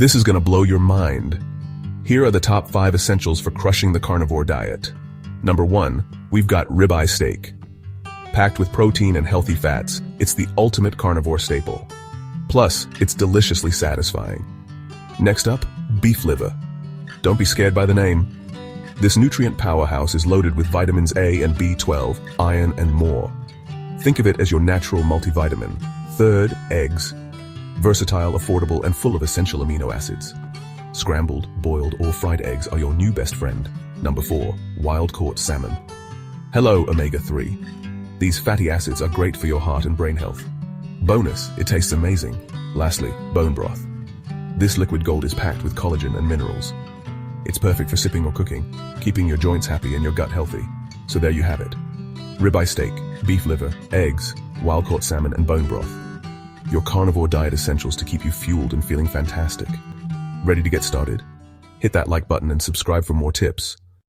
This is gonna blow your mind. Here are the top 5 essentials for crushing the carnivore diet. Number 1, we've got ribeye steak. Packed with protein and healthy fats, it's the ultimate carnivore staple. Plus, it's deliciously satisfying. Next up, beef liver. Don't be scared by the name. This nutrient powerhouse is loaded with vitamins A and B12, iron, and more. Think of it as your natural multivitamin. Third, eggs. Versatile, affordable, and full of essential amino acids. Scrambled, boiled, or fried eggs are your new best friend. Number 4, wild-caught salmon. Hello, omega-3. These fatty acids are great for your heart and brain health. Bonus, it tastes amazing. Lastly, bone broth. This liquid gold is packed with collagen and minerals. It's perfect for sipping or cooking, keeping your joints happy and your gut healthy. So there you have it. Ribeye steak, beef liver, eggs, wild-caught salmon, and bone broth. Your carnivore diet essentials to keep you fueled and feeling fantastic. Ready to get started? Hit that like button and subscribe for more tips.